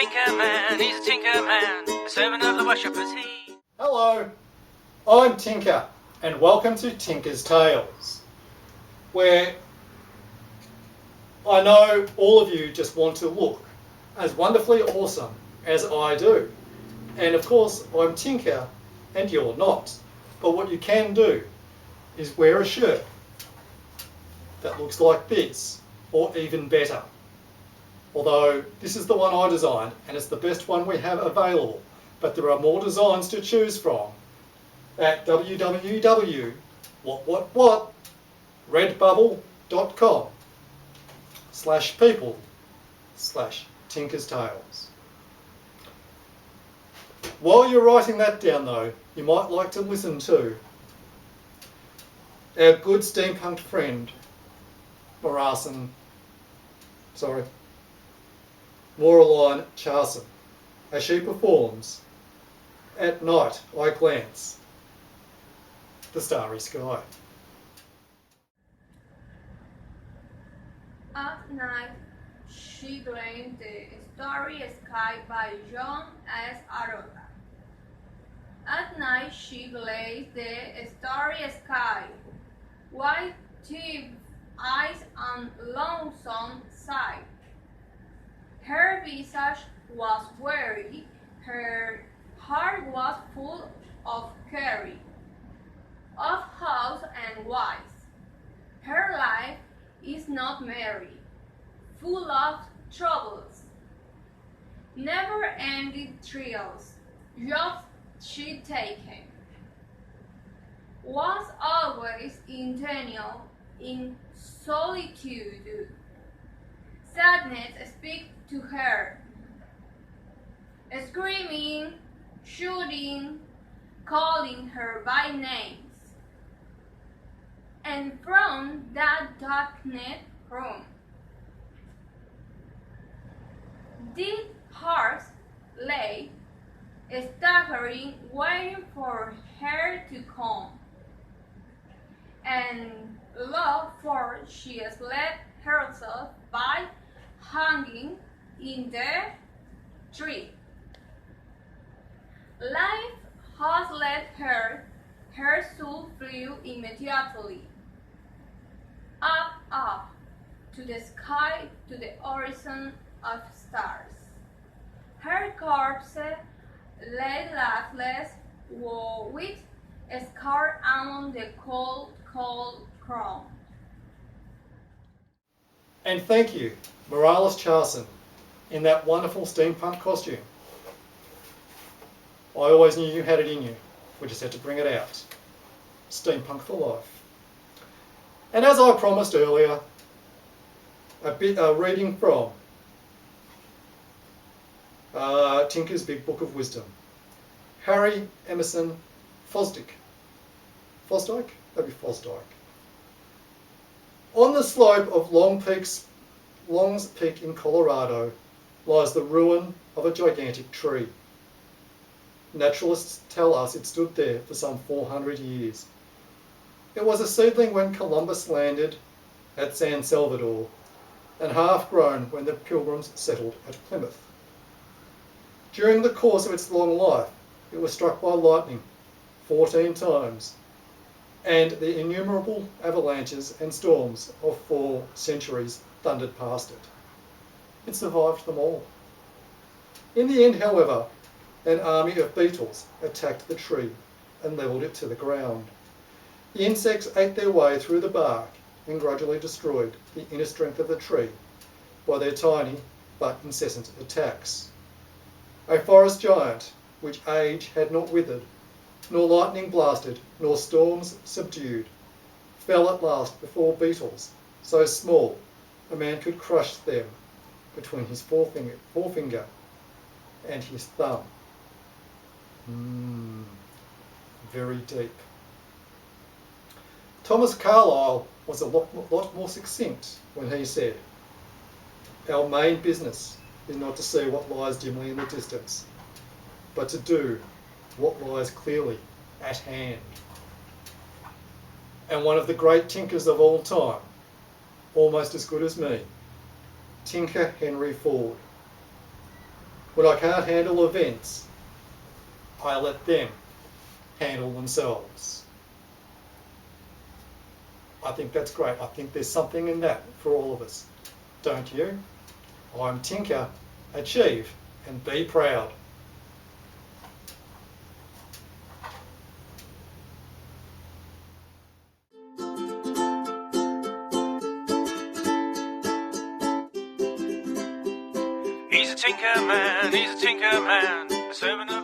tinker man, he's a tinker man, the servant of the worshipper's he. Hello, I'm Tinker, and welcome to Tinker's Tales, where I know all of you just want to look as wonderfully awesome as I do. And of course, I'm Tinker, and you're not. But what you can do is wear a shirt that looks like this, or even better. Although this is the one I designed, and it's the best one we have available. But there are more designs to choose from at www.redbubble.com/people/Tinker's Tales. While you're writing that down though, you might like to listen to our good steampunk friend, Moraline Charson, as she performs At Night I Glance the Starry Sky. At night, she glanced the starry sky by John S. Aroda. At night, she glazed the starry sky, white teeth eyes on lonesome side. Her visage was weary, her heart was full of care, of house and wives. Her life is not merry, full of troubles, never-ending trials, jobs she taken, was always intentional in solitude. Sadness speaks to her, screaming, shouting, calling her by names. And from that darkened room, dead hearts lay, staggering, waiting for her to come. And lo, for she slept herself by hanging in the tree. Life has led her, her soul flew immediately up to the sky, to the horizon of stars. Her corpse lay lifeless, with a scar among the cold ground. And thank you, Moraline Charson, in that wonderful steampunk costume. I always knew you had it in you. We just had to bring it out. Steampunk for life. And as I promised earlier, a reading from Tinker's Big Book of Wisdom. Harry Emerson Fosdick. Fosdyke? That'd be Fosdyke. On the slope of Long's Peak in Colorado lies the ruin of a gigantic tree. Naturalists tell us it stood there for some 400 years. It was a seedling when Columbus landed at San Salvador, and half grown when the Pilgrims settled at Plymouth. During the course of its long life, it was struck by lightning 14 times, and the innumerable avalanches and storms of 4 centuries thundered past it. It survived them all. In the end, however, an army of beetles attacked the tree and levelled it to the ground. The insects ate their way through the bark and gradually destroyed the inner strength of the tree by their tiny but incessant attacks. A forest giant, which age had not withered, nor lightning blasted, nor storms subdued, fell at last before beetles so small a man could crush them between his forefinger and his thumb. Very deep. Thomas Carlyle was a lot more succinct when he said, "Our main business is not to see what lies dimly in the distance, but to do what lies clearly at hand." And one of the great tinkers of all time, almost as good as me, Tinker Henry Ford, When I can't handle events, I let them handle themselves. I think that's great. I think there's something in that for all of us. Don't you? I'm Tinker, achieve, and be proud. He's a tinker man, a servant of